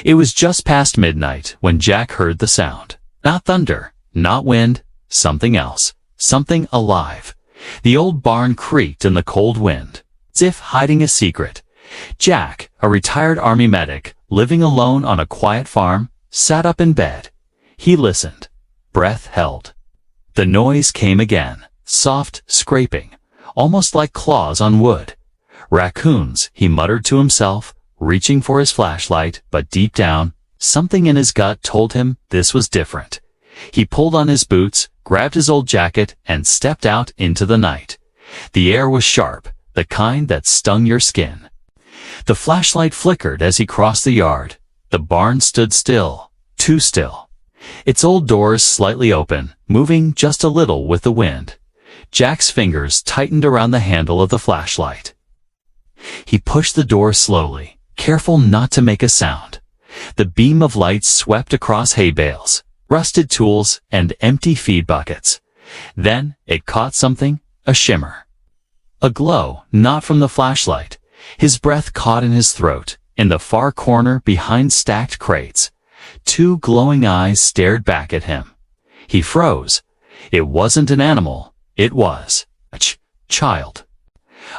It was just past midnight when Jack heard the sound. Not thunder, not wind, something else, something alive. The old barn creaked in the cold wind, as if hiding a secret. Jack, a retired army medic, living alone on a quiet farm, sat up in bed. He listened, breath held. The noise came again, soft scraping, almost like claws on wood. Raccoons, he muttered to himself, reaching for his flashlight, but deep down, something in his gut told him this was different. He pulled on his boots, grabbed his old jacket, and stepped out into the night. The air was sharp, the kind that stung your skin. The flashlight flickered as he crossed the yard. The barn stood still, too still. Its old doors slightly open, moving just a little with the wind. Jack's fingers tightened around the handle of the flashlight. He pushed the door slowly, careful not to make a sound. The beam of light swept across hay bales, rusted tools, and empty feed buckets. Then it caught something, a shimmer. A glow, not from the flashlight. His breath caught in his throat. In the far corner behind stacked crates, 2 glowing eyes stared back at him. He froze. It wasn't an animal. It was a child.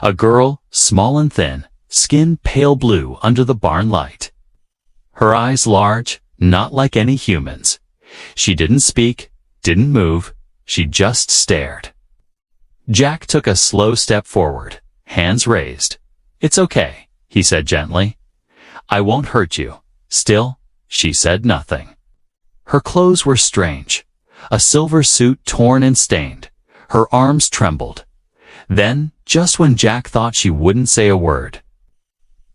A girl, small and thin, skin pale blue under the barn light. Her eyes large, not like any humans. She didn't speak, didn't move, she just stared. Jack took a slow step forward, hands raised. "It's okay," he said gently. "I won't hurt you." Still, she said nothing. Her clothes were strange. A silver suit torn and stained. Her arms trembled. Then, just when Jack thought she wouldn't say a word,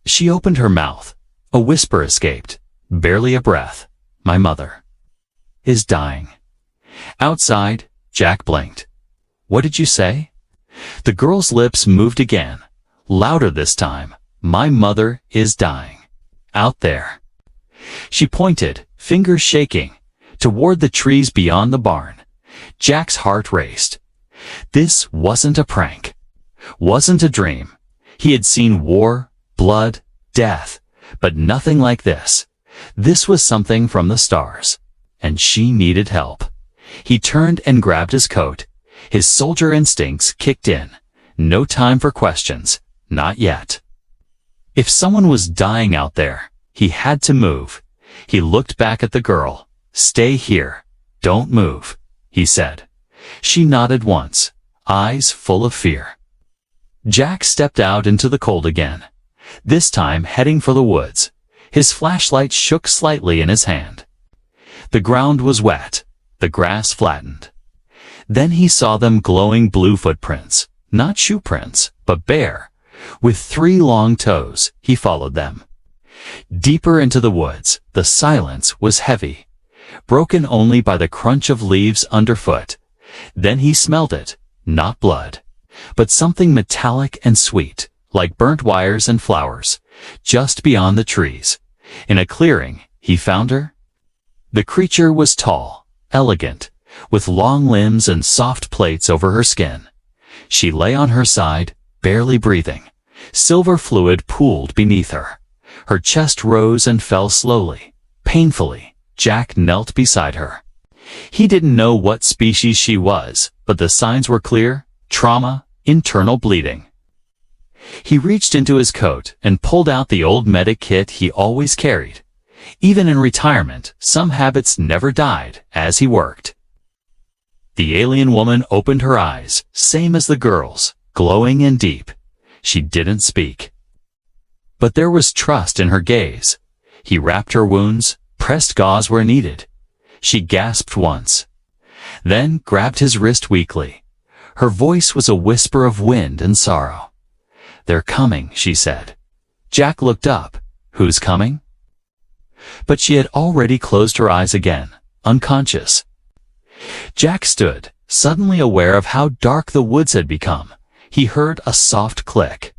she opened her mouth. A whisper escaped, barely a breath. "My mother is dying." Outside, Jack blinked. "What did you say?" The girl's lips moved again, louder this time. "My mother is dying. Out there." She pointed, fingers shaking, toward the trees beyond the barn. Jack's heart raced. This wasn't a prank, wasn't a dream. He had seen war, blood, death, but nothing like this. This was something from the stars, and she needed help. He turned and grabbed his coat. His soldier instincts kicked in. No time for questions, not yet. If someone was dying out there, he had to move. He looked back at the girl. "Stay here. Don't move," he said. She nodded once, eyes full of fear. Jack stepped out into the cold again, this time heading for the woods. His flashlight shook slightly in his hand. The ground was wet, the grass flattened. Then he saw them glowing blue footprints, not shoe prints, but bare. With 3 long toes, he followed them. Deeper into the woods, the silence was heavy, broken only by the crunch of leaves underfoot. Then he smelled it, not blood, but something metallic and sweet, like burnt wires and flowers, just beyond the trees. In a clearing, he found her. The creature was tall, elegant, with long limbs and soft plates over her skin. She lay on her side, barely breathing. Silver fluid pooled beneath her. Her chest rose and fell slowly, painfully. Jack knelt beside her. He didn't know what species she was, but the signs were clear: trauma, internal bleeding. He reached into his coat and pulled out the old medic kit he always carried. Even in retirement, some habits never died as he worked. The alien woman opened her eyes, same as the girl's, glowing and deep. She didn't speak, but there was trust in her gaze. He wrapped her wounds, pressed gauze where needed. She gasped once, then grabbed his wrist weakly. Her voice was a whisper of wind and sorrow. "They're coming," she said. Jack looked up. "Who's coming?" But she had already closed her eyes again, unconscious. Jack stood, suddenly aware of how dark the woods had become. He heard a soft click,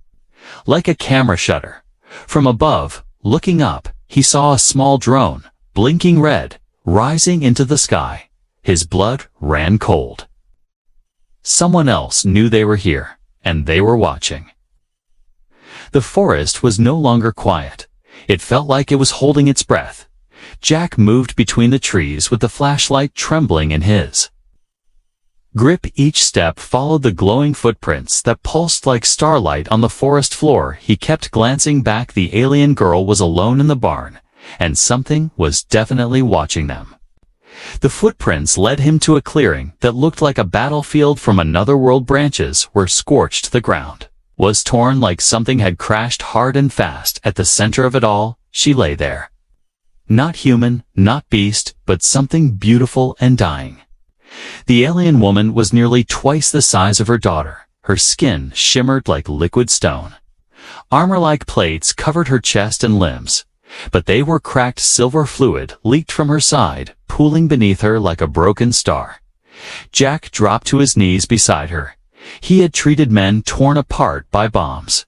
like a camera shutter. From above, looking up, he saw a small drone, blinking red, rising into the sky. His blood ran cold. Someone else knew they were here, and they were watching. The forest was no longer quiet. It felt like it was holding its breath. Jack moved between the trees with the flashlight trembling in his grip. Each step followed the glowing footprints that pulsed like starlight on the forest floor. He kept glancing back. The alien girl was alone in the barn, and something was definitely watching them. The footprints led him to a clearing that looked like a battlefield from another world. Branches were scorched. The ground was torn like something had crashed hard and fast. At the center of it all, she lay there. Not human, not beast, but something beautiful and dying. The alien woman was nearly twice the size of her daughter. Her skin shimmered like liquid stone. Armor-like plates covered her chest and limbs, but they were cracked. Silver fluid leaked from her side, pooling beneath her like a broken star. Jack dropped to his knees beside her. He had treated men torn apart by bombs.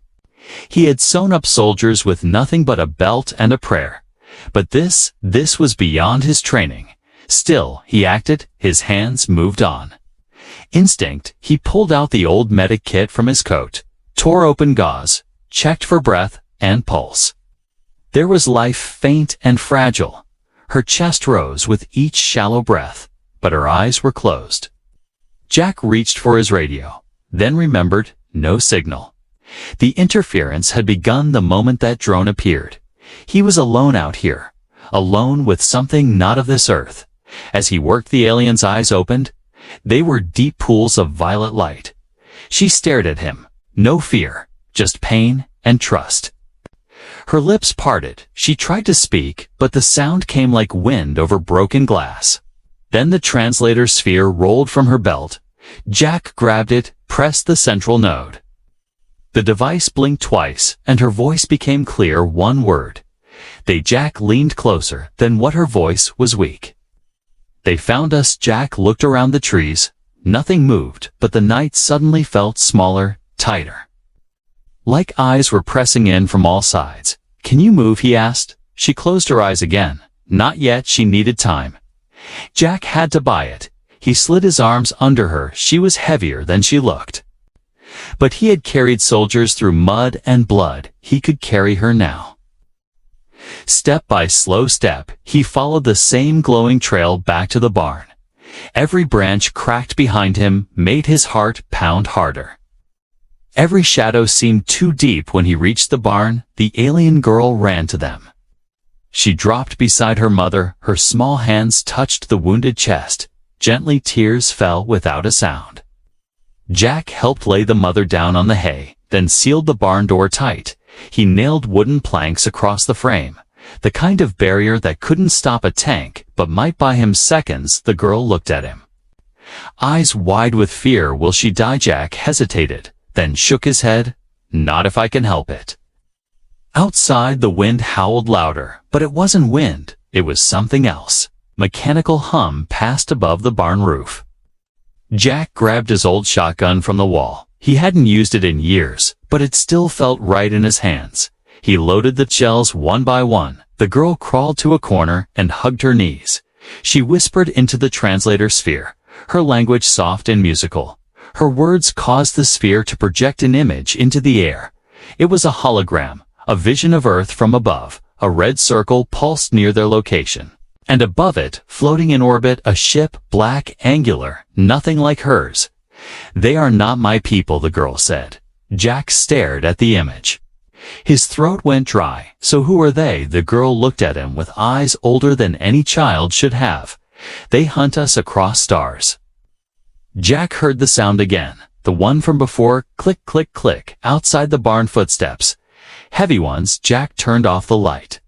He had sewn up soldiers with nothing but a belt and a prayer. But this was beyond his training. Still, he acted. His hands moved on. Instinct, he pulled out the old medic kit from his coat, tore open gauze, checked for breath and pulse. There was life, faint and fragile. Her chest rose with each shallow breath, but her eyes were closed. Jack reached for his radio, then remembered: no signal. The interference had begun the moment that drone appeared. He was alone out here, alone with something not of this earth. As he worked, the alien's eyes opened. They were deep pools of violet light. She stared at him. No fear, just pain and trust. Her lips parted. She tried to speak, but the sound came like wind over broken glass. Then the translator sphere rolled from her belt. Jack grabbed it, pressed the central node. The device blinked twice, and her voice became clear. One word. Jack leaned closer. Then what? Her voice was weak. They found us. Jack looked around the trees. Nothing moved, but the night suddenly felt smaller, tighter. Like eyes were pressing in from all sides. Can you move? He asked. She closed her eyes again. Not yet. She needed time. Jack had to buy it. He slid his arms under her. She was heavier than she looked. But he had carried soldiers through mud and blood. He could carry her now. Step by slow step, he followed the same glowing trail back to the barn. Every branch cracked behind him made his heart pound harder. Every shadow seemed too deep. When he reached the barn, the alien girl ran to them. She dropped beside her mother. Her small hands touched the wounded chest. Gently, tears fell without a sound. Jack helped lay the mother down on the hay, then sealed the barn door tight. He nailed wooden planks across the frame, the kind of barrier that couldn't stop a tank, but might buy him seconds. The girl looked at him, eyes wide with fear. Will she die? Jack hesitated, then shook his head. Not if I can help it. Outside, the wind howled louder, but it wasn't wind. It was something else. Mechanical hum passed above the barn roof. Jack grabbed his old shotgun from the wall. He hadn't used it in years, but it still felt right in his hands. He loaded the shells one by one. The girl crawled to a corner and hugged her knees. She whispered into the translator sphere, her language soft and musical. Her words caused the sphere to project an image into the air. It was a hologram, a vision of Earth from above. A red circle pulsed near their location. And above it, floating in orbit, a ship, black, angular, nothing like hers. They are not my people, the girl said. Jack stared at the image. His throat went dry. So who are they? The girl looked at him with eyes older than any child should have. They hunt us across stars. Jack heard the sound again, the one from before. Click, click, click, outside the barn. Footsteps. Heavy ones. Jack turned off the light,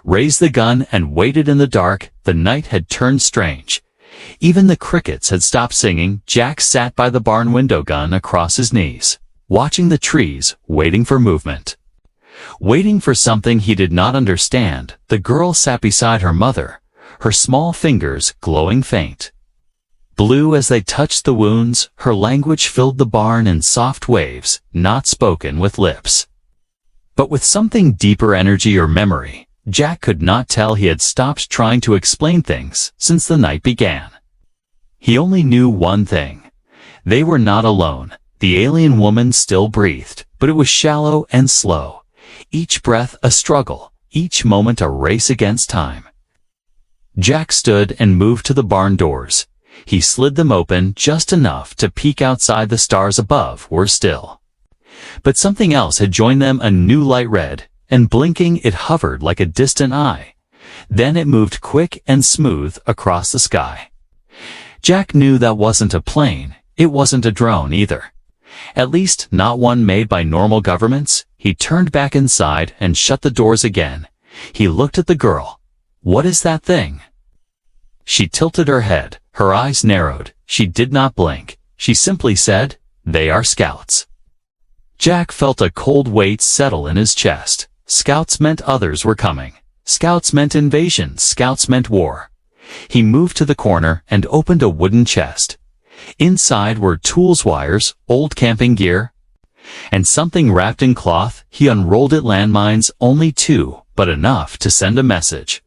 raised the gun, and waited in the dark. The night had turned strange. Even the crickets had stopped singing. Jack sat by the barn window, gun across his knees, watching the trees, waiting for movement. Waiting for something he did not understand. The girl sat beside her mother, her small fingers glowing faint blue as they touched the wounds. Her language filled the barn in soft waves, not spoken with lips, but with something deeper, energy or memory. Jack could not tell. He had stopped trying to explain things since the night began. He only knew one thing. They were not alone. The alien woman still breathed, but it was shallow and slow. Each breath a struggle, each moment a race against time. Jack stood and moved to the barn doors. He slid them open just enough to peek outside. The stars above were still. But something else had joined them, a new light red, and blinking it hovered like a distant eye. Then it moved quick and smooth across the sky. Jack knew that wasn't a plane, it wasn't a drone either. At least not one made by normal governments. He turned back inside and shut the doors again. He looked at the girl. "What is that thing?" She tilted her head, her eyes narrowed. She did not blink. She simply said, "They are scouts." Jack felt a cold weight settle in his chest. Scouts meant others were coming. Scouts meant invasion. Scouts meant war. He moved to the corner and opened a wooden chest. Inside were tools, wires, old camping gear, and something wrapped in cloth. He unrolled it. Landmines, only 2, but enough to send a message.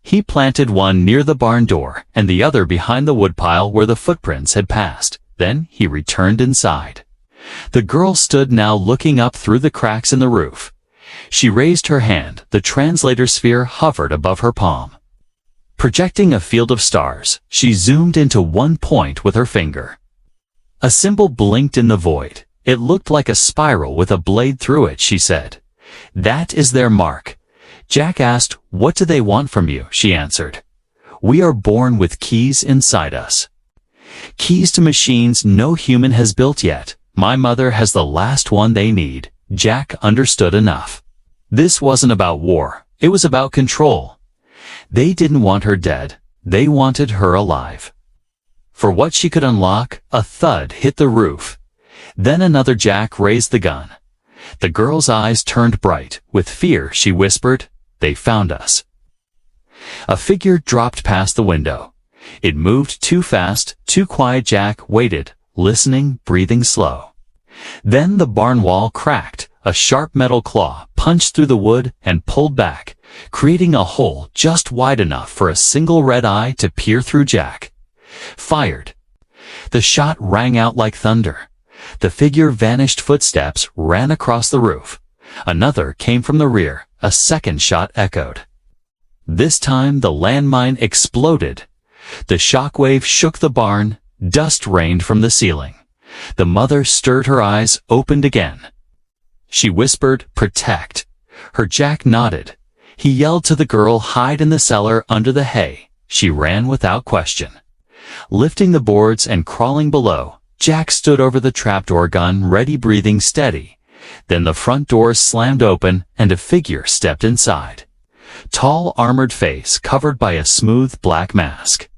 He planted one near the barn door and the other behind the woodpile where the footprints had passed. Then he returned inside. The girl stood now, looking up through the cracks in the roof. She raised her hand. The translator sphere hovered above her palm. Projecting a field of stars, she zoomed into one point with her finger. A symbol blinked in the void. It looked like a spiral with a blade through it, she said. "That is their mark." Jack asked, "What do they want from you?" She answered, "We are born with keys inside us. Keys to machines no human has built yet. My mother has the last one they need." Jack understood enough. This wasn't about war. It was about control. They didn't want her dead. They wanted her alive. For what she could unlock, a thud hit the roof. Then another. Jack raised the gun. The girl's eyes turned bright. With fear, she whispered, "They found us." A figure dropped past the window. It moved too fast, too quiet. Jack waited, listening, breathing slow. Then the barn wall cracked. A sharp metal claw punched through the wood and pulled back, creating a hole just wide enough for a single red eye to peer through. Jack fired. The shot rang out like thunder. The figure vanished. Footsteps ran across the roof. Another came from the rear. A second shot echoed. This time the landmine exploded. The shockwave shook the barn. Dust rained from the ceiling. The mother stirred. Her eyes opened again. She whispered, "Protect." Her Jack nodded. He yelled to the girl, "Hide in the cellar under the hay." She ran without question. Lifting the boards and crawling below, Jack stood over the trapdoor, gun ready, breathing steady. Then the front door slammed open and a figure stepped inside. Tall, armored face covered by a smooth black mask.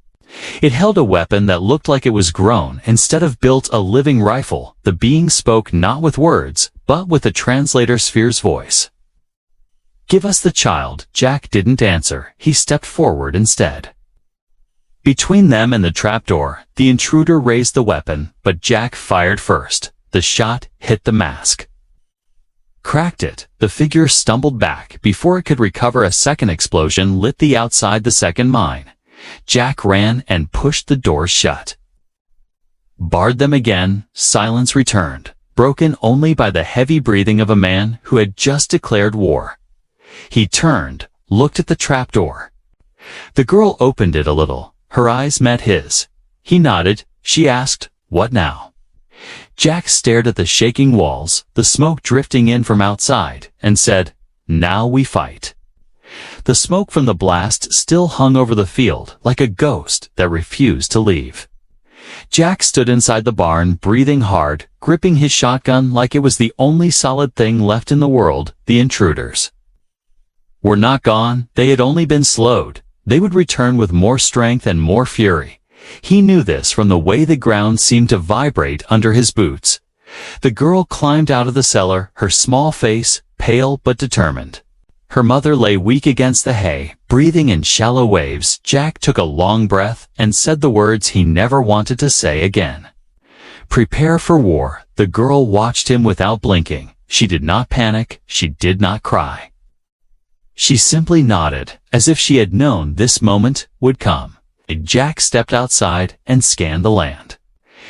It held a weapon that looked like it was grown instead of built, a living rifle. The being spoke not with words, but with the translator sphere's voice. "Give us the child." Jack didn't answer. He stepped forward instead. Between them and the trapdoor, the intruder raised the weapon, but Jack fired first. The shot hit the mask. Cracked it. The figure stumbled back. Before it could recover, a second explosion lit the outside. The second mine. Jack ran and pushed the doors shut. Barred them again. Silence returned, broken only by the heavy breathing of a man who had just declared war. He turned, looked at the trapdoor. The girl opened it a little. Her eyes met his. He nodded. She asked, "What now?" Jack stared at the shaking walls, the smoke drifting in from outside, and said, "Now we fight." The smoke from the blast still hung over the field like a ghost that refused to leave. Jack stood inside the barn, breathing hard, gripping his shotgun like it was the only solid thing left in the world. The intruders were not gone. They had only been slowed. They would return with more strength and more fury. He knew this from the way the ground seemed to vibrate under his boots. The girl climbed out of the cellar, her small face pale but determined. Her mother lay weak against the hay, breathing in shallow waves. Jack took a long breath and said the words he never wanted to say again. "Prepare for war." The girl watched him without blinking. She did not panic. She did not cry. She simply nodded, as if she had known this moment would come. Jack stepped outside and scanned the land.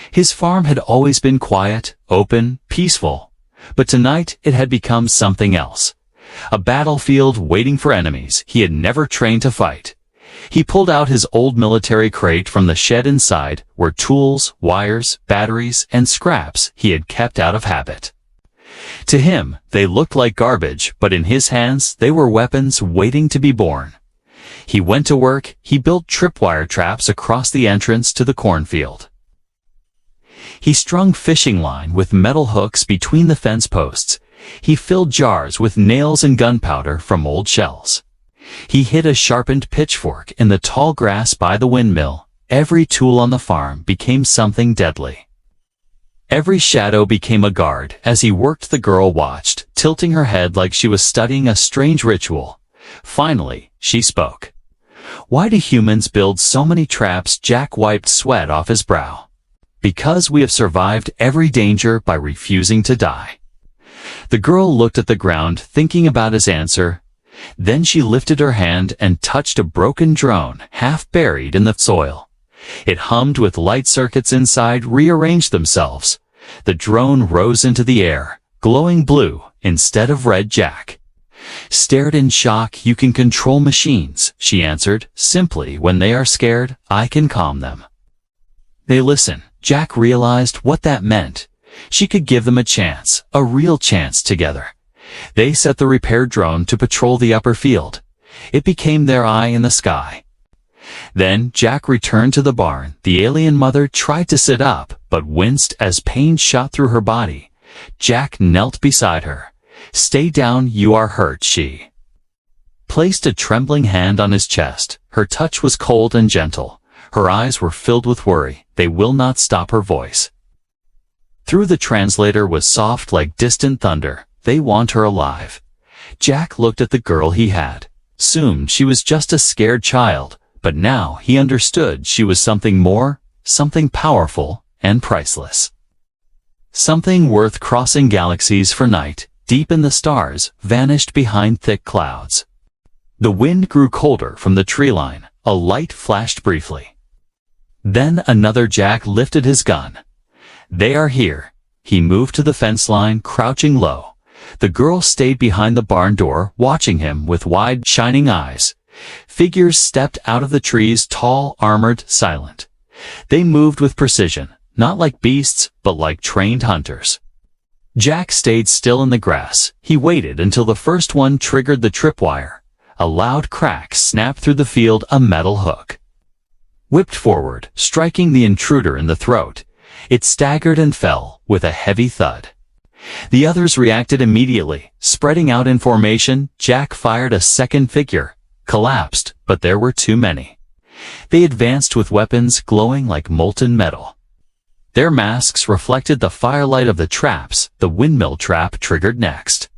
His farm had always been quiet, open, peaceful. But tonight it had become something else. A battlefield waiting for enemies he had never trained to fight. He pulled out his old military crate from the shed. Inside were tools, wires, batteries, and scraps he had kept out of habit. To him, they looked like garbage, but in his hands, they were weapons waiting to be born. He went to work. He built tripwire traps across the entrance to the cornfield. He strung fishing line with metal hooks between the fence posts. He filled jars with nails and gunpowder from old shells. He hid a sharpened pitchfork in the tall grass by the windmill. Every tool on the farm became something deadly. Every shadow became a guard as he worked. The girl watched, tilting her head like she was studying a strange ritual. Finally, she spoke. "Why do humans build so many traps?" Jack wiped sweat off his brow. "Because we have survived every danger by refusing to die." The girl looked at the ground, thinking about his answer. Then she lifted her hand and touched a broken drone, half buried in the soil. It hummed with light. Circuits inside rearranged themselves. The drone rose into the air, glowing blue instead of red. Jack stared in shock. "You can control machines," she answered, simply. "When they are scared, I can calm them. They listen." Jack realized what that meant. She could give them a chance, a real chance together. They set the repair drone to patrol the upper field. It became their eye in the sky. Then Jack returned to the barn. The alien mother tried to sit up, but winced as pain shot through her body. Jack knelt beside her. "Stay down, you are hurt." She placed a trembling hand on his chest. Her touch was cold and gentle. Her eyes were filled with worry. "They will not stop." Her voice through the translator was soft like distant thunder. "They want her alive." Jack looked at the girl. He had assumed she was just a scared child, but now he understood she was something more, something powerful and priceless. Something worth crossing galaxies for. Night, deep in the stars, vanished behind thick clouds. The wind grew colder from the tree line. A light flashed briefly. Then another. Jack lifted his gun. "They are here." He moved to the fence line, crouching low. The girl stayed behind the barn door, watching him with wide, shining eyes. Figures stepped out of the trees, tall, armored, silent. They moved with precision, not like beasts, but like trained hunters. Jack stayed still in the grass. He waited until the first one triggered the tripwire. A loud crack snapped through the field. A metal hook whipped forward, striking the intruder in the throat. It staggered and fell with a heavy thud. The others reacted immediately, spreading out in formation. Jack fired. A second figure collapsed, but there were too many. They advanced with weapons glowing like molten metal. Their masks reflected the firelight of the traps. The windmill trap triggered next.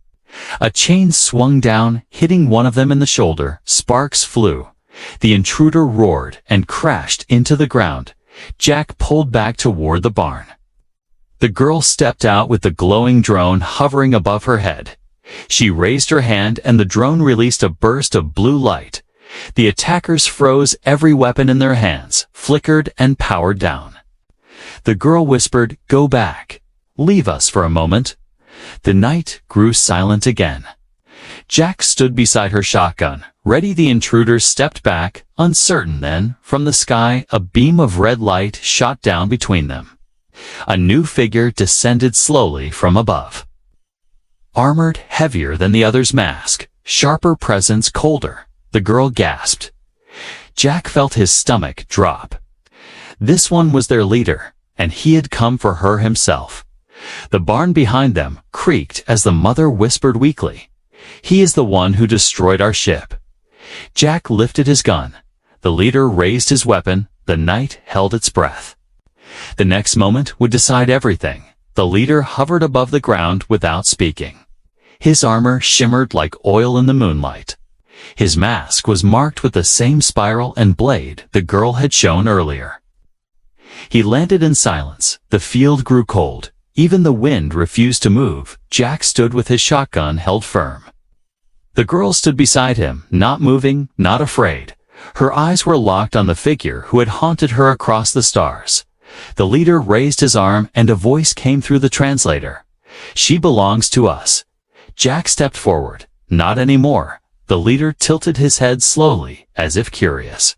A chain swung down, hitting one of them in the shoulder. Sparks flew. The intruder roared and crashed into the ground. Jack pulled back toward the barn. The girl stepped out with the glowing drone hovering above her head. She raised her hand and the drone released a burst of blue light. The attackers froze. Every weapon in their hands flickered and powered down. The girl whispered, "Go back. Leave us for a moment." The night grew silent again. Jack stood beside her shotgun, ready. The intruders stepped back, uncertain. Then, from the sky, a beam of red light shot down between them. A new figure descended slowly from above. Armored, heavier than the other's mask, sharper presence, colder. The girl gasped. Jack felt his stomach drop. This one was their leader, and he had come for her himself. The barn behind them creaked as the mother whispered weakly, "He is the one who destroyed our ship." Jack lifted his gun. The leader raised his weapon. The night held its breath. The next moment would decide everything. The leader hovered above the ground without speaking. His armor shimmered like oil in the moonlight. His mask was marked with the same spiral and blade the girl had shown earlier. He landed in silence. The field grew cold. Even the wind refused to move. Jack stood with his shotgun held firm. The girl stood beside him, not moving, not afraid. Her eyes were locked on the figure who had haunted her across the stars. The leader raised his arm and a voice came through the translator. "She belongs to us." Jack stepped forward. Not anymore. The leader tilted his head slowly, as if curious.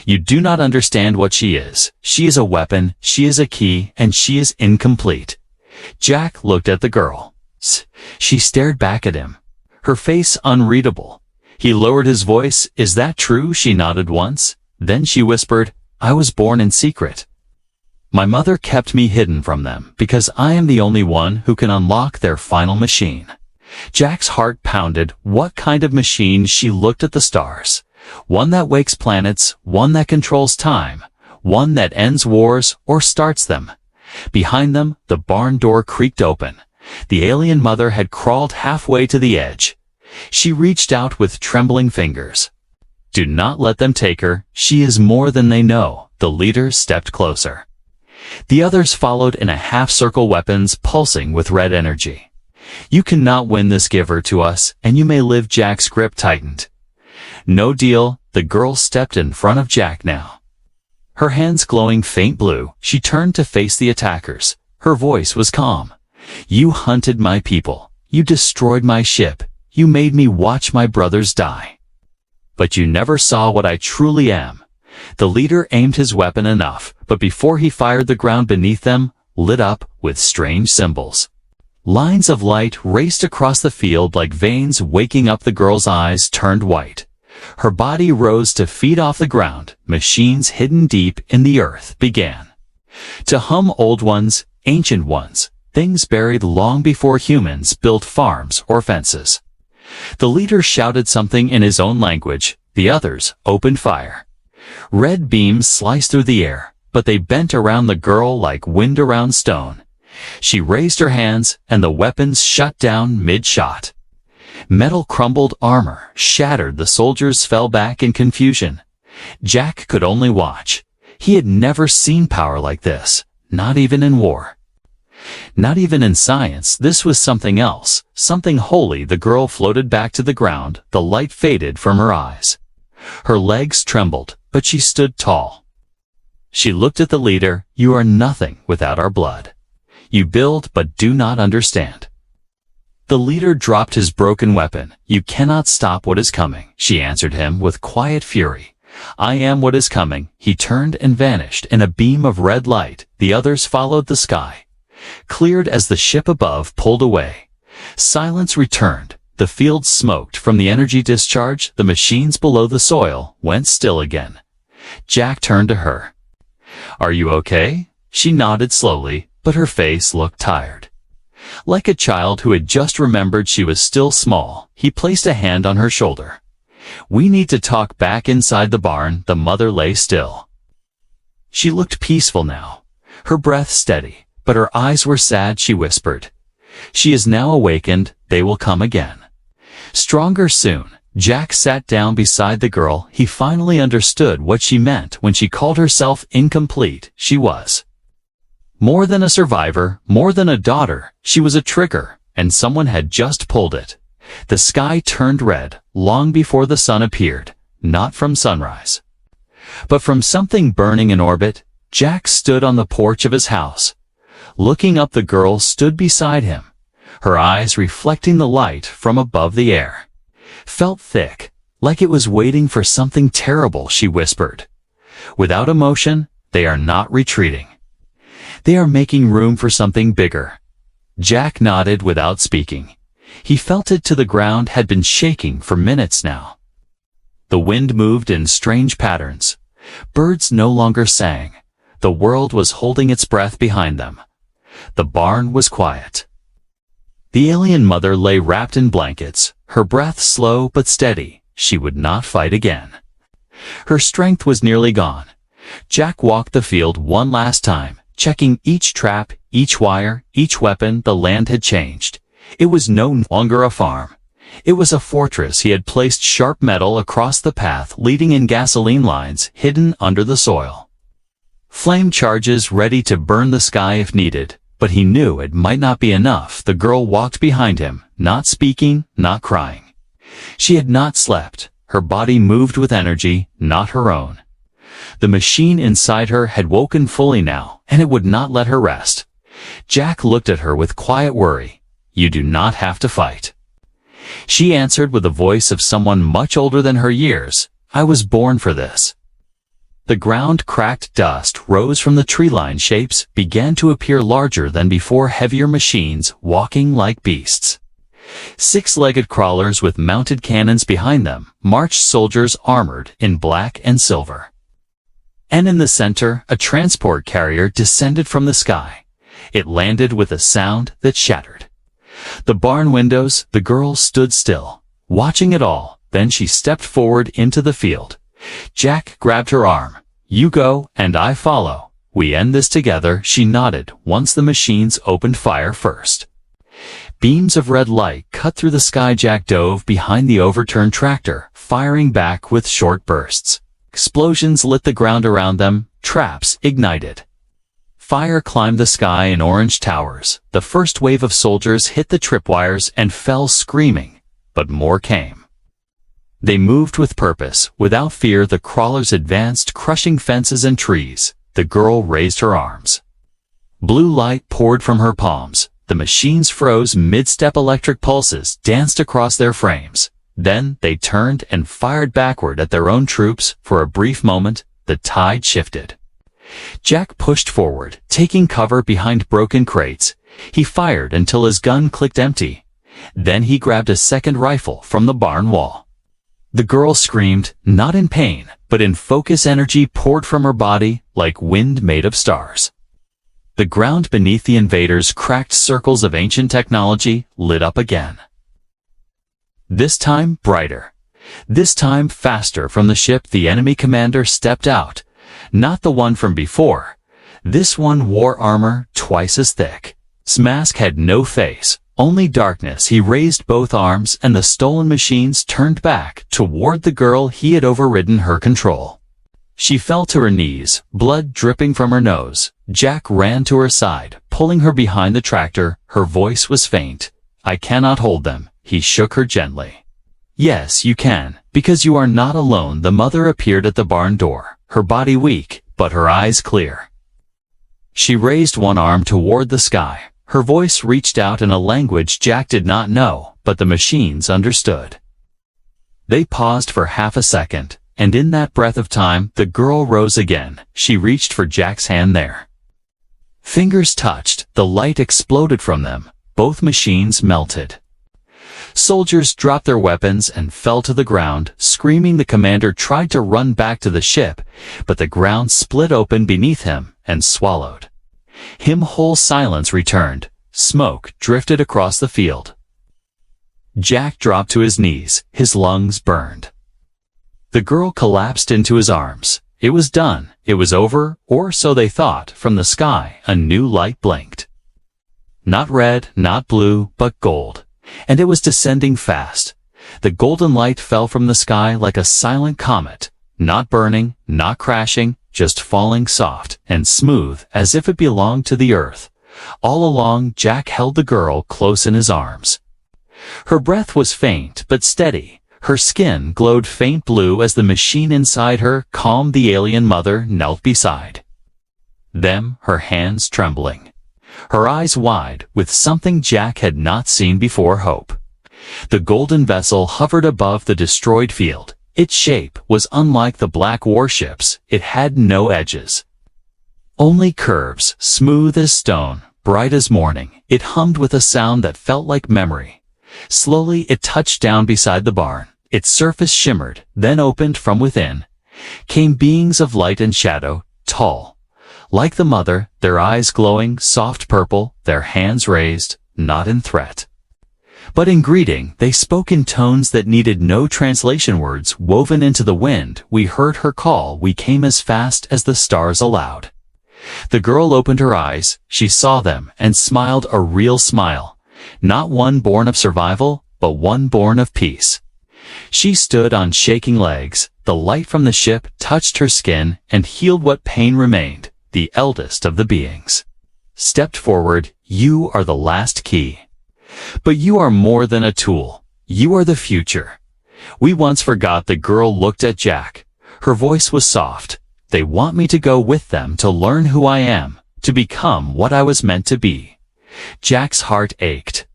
You do not understand what she is. She is a weapon, she is a key, and she is incomplete. Jack looked at the girl. She stared back at him, her face unreadable. He lowered his voice. Is that true? She nodded once. Then she whispered, I was born in secret. My mother kept me hidden from them because I am the only one who can unlock their final machine. Jack's heart pounded. What kind of machine? She looked at the stars. One that wakes planets, one that controls time, one that ends wars or starts them. Behind them, the barn door creaked open. The alien mother had crawled halfway to the edge. She reached out with trembling fingers. Do not let them take her. She is more than they know. The leader stepped closer. The others followed in a half-circle, weapons pulsing with red energy. You cannot win this. Give her to us, and you may live. Jack's grip tightened. No deal. The girl stepped in front of Jack now. Her hands glowing faint blue, she turned to face the attackers. Her voice was calm. You hunted my people. You destroyed my ship. You made me watch my brothers die. But you never saw what I truly am. The leader aimed his weapon enough, but before he fired, the ground beneath them lit up with strange symbols. Lines of light raced across the field like veins. Waking up, the girl's eyes turned white. Her body rose to feet off the ground. Machines hidden deep in the earth began to hum. Old ones, ancient ones, things buried long before humans built farms or fences. The leader shouted something in his own language. The others opened fire. Red beams sliced through the air, but they bent around the girl like wind around stone. She raised her hands, and the weapons shut down mid-shot. Metal crumbled, armor shattered. The soldiers fell back in confusion. Jack could only watch. He had never seen power like this, not even in war. Not even in science. This was something else, something holy. The girl floated back to the ground. The light faded from her eyes. Her legs trembled, but she stood tall. She looked at the leader. You are nothing without our blood. You build but do not understand. The leader dropped his broken weapon. You cannot stop what is coming, she answered him with quiet fury. I am what is coming. He turned and vanished in a beam of red light. The others followed. The sky cleared as the ship above pulled away. Silence returned. The field smoked from the energy discharge. The machines below the soil went still again. Jack turned to her. Are you okay? She nodded slowly, but her face looked tired. Like a child who had just remembered she was still small, he placed a hand on her shoulder. We need to talk. Back inside the barn, the mother lay still. She looked peaceful now, her breath steady, but her eyes were sad. She whispered, she is now awakened. They will come again. Stronger soon. Jack sat down beside the girl. He finally understood what she meant when she called herself incomplete. She was more than a survivor, more than a daughter. She was a trigger, and someone had just pulled it. The sky turned red long before the sun appeared, not from sunrise, but from something burning in orbit. Jack stood on the porch of his house. Looking up, the girl stood beside him, her eyes reflecting the light from above. The air felt thick, like it was waiting for something terrible. She whispered, without emotion, they are not retreating. They are making room for something bigger. Jack nodded without speaking. He felt it to the ground had been shaking for minutes now. The wind moved in strange patterns. Birds no longer sang. The world was holding its breath behind them. The barn was quiet. The alien mother lay wrapped in blankets, her breath slow but steady. She would not fight again. Her strength was nearly gone. Jack walked the field one last time, checking each trap, each wire, each weapon. The land had changed. It was no longer a farm. It was a fortress. He had placed sharp metal across the path leading in, gasoline lines hidden under the soil. Flame charges ready to burn the sky if needed, but he knew it might not be enough. The girl walked behind him, not speaking, not crying. She had not slept. Her body moved with energy, not her own. The machine inside her had woken fully now, and it would not let her rest. Jack looked at her with quiet worry. You do not have to fight. She answered with the voice of someone much older than her years, "I was born for this." The ground cracked, dust rose from the tree-line, shapes began to appear larger than before, heavier machines walking like beasts. Six-legged crawlers with mounted cannons behind them marched, soldiers armored in black and silver. And in the center, a transport carrier descended from the sky. It landed with a sound that shattered the barn windows. The girl stood still, watching it all. Then she stepped forward into the field. Jack grabbed her arm. "You go, and I follow. We end this together." She nodded once the machines opened fire first. Beams of red light cut through the sky. Jack dove behind the overturned tractor, firing back with short bursts. Explosions lit the ground around them. Traps ignited. Fire climbed the sky in orange towers. The first wave of soldiers hit the tripwires and fell screaming, but more came. They moved with purpose, without fear. The crawlers advanced, crushing fences and trees. The girl raised her arms. Blue light poured from her palms. The machines froze mid-step. Electric pulses danced across their frames. Then they turned and fired backward at their own troops. For a brief moment, the tide shifted. Jack pushed forward, taking cover behind broken crates. He fired until his gun clicked empty. Then he grabbed a second rifle from the barn wall. The girl screamed, not in pain, but in focus. Energy poured from her body like wind made of stars. The ground beneath the invaders cracked. Circles of ancient technology lit up again. This time brighter. This time faster. From the ship, the enemy commander stepped out. Not the one from before. This one wore armor twice as thick. His mask had no face, only darkness. He raised both arms, and the stolen machines turned back toward the girl. He had overridden her control. She fell to her knees, blood dripping from her nose. Jack ran to her side, pulling her behind the tractor. Her voice was faint. "I cannot hold them." He shook her gently. "Yes, you can, because you are not alone." The mother appeared at the barn door, her body weak, but her eyes clear. She raised one arm toward the sky. Her voice reached out in a language Jack did not know, but the machines understood. They paused for half a second, and in that breath of time, the girl rose again. She reached for Jack's hand there. Fingers touched, the light exploded from them. Both machines melted. Soldiers dropped their weapons and fell to the ground, screaming. The commander tried to run back to the ship, but the ground split open beneath him and swallowed him whole. Silence returned. Smoke drifted across the field. Jack dropped to his knees, his lungs burned. The girl collapsed into his arms. It was done. It was over, or so they thought. From the sky, a new light blinked. Not red, not blue, but gold. And it was descending fast. The golden light fell from the sky like a silent comet, not burning, not crashing, just falling soft and smooth as if it belonged to the earth. All along, Jack held the girl close in his arms. Her breath was faint but steady. Her skin glowed faint blue as the machine inside her calmed. The alien mother knelt beside them, her hands trembling, her eyes wide with something Jack had not seen before: hope. The golden vessel hovered above the destroyed field. Its shape was unlike the black warships. It had no edges, only curves, smooth as stone, bright as morning. It hummed with a sound that felt like memory. Slowly it touched down beside the barn. Its surface shimmered, then opened. From within came beings of light and shadow, tall like the mother, their eyes glowing soft purple, their hands raised, not in threat, but in greeting. They spoke in tones that needed no translation, words woven into the wind. We heard her call. We came as fast as the stars allowed. The girl opened her eyes. She saw them and smiled a real smile, not one born of survival, but one born of peace. She stood on shaking legs. The light from the ship touched her skin and healed what pain remained. The eldest of the beings stepped forward. You are the last key. But you are more than a tool. You are the future. We once forgot. The girl looked at Jack. Her voice was soft. They want me to go with them, to learn who I am, to become what I was meant to be. Jack's heart ached.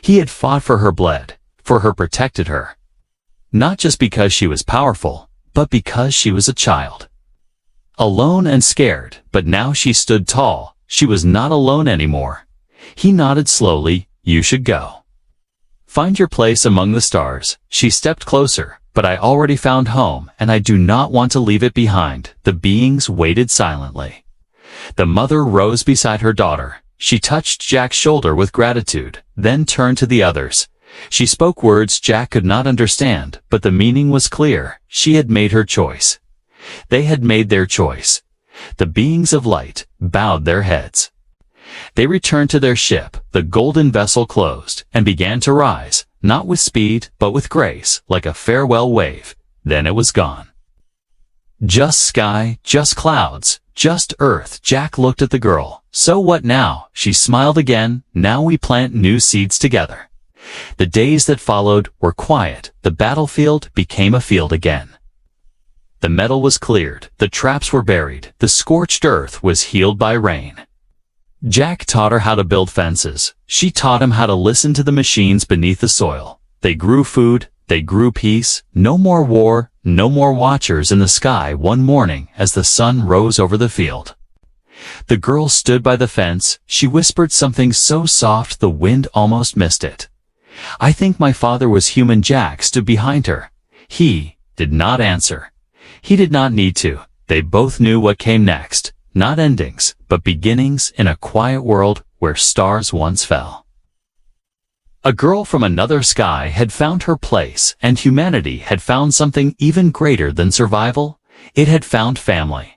He had fought for her, bled for her protected her. Not just because she was powerful, but because she was a child. Alone and scared, but now she stood tall. She was not alone anymore. He nodded slowly. You should go. Find your place among the stars. She stepped closer, but I already found home, and I do not want to leave it behind. The beings waited silently. The mother rose beside her daughter. She touched Jack's shoulder with gratitude, then turned to the others. She spoke words Jack could not understand, but the meaning was clear. She had made her choice. They had made their choice. The beings of light bowed their heads. They returned to their ship. The golden vessel closed and began to rise, not with speed, but with grace, like a farewell wave. Then it was gone. Just sky, just clouds, just earth. Jack looked at the girl. So what now? She smiled again. Now we plant new seeds together. The days that followed were quiet. The battlefield became a field again. The metal was cleared. The traps were buried. The scorched earth was healed by rain. Jack taught her how to build fences. She taught him how to listen to the machines beneath the soil. They grew food. They grew peace. No more war. No more watchers in the sky. One morning, as the sun rose over the field, the girl stood by the fence. She whispered something so soft the wind almost missed it. I think my father was human. Jack stood behind her. He did not answer. He did not need to. They both knew what came next. Not endings, but beginnings in a quiet world where stars once fell. A girl from another sky had found her place, and humanity had found something even greater than survival. It had found family.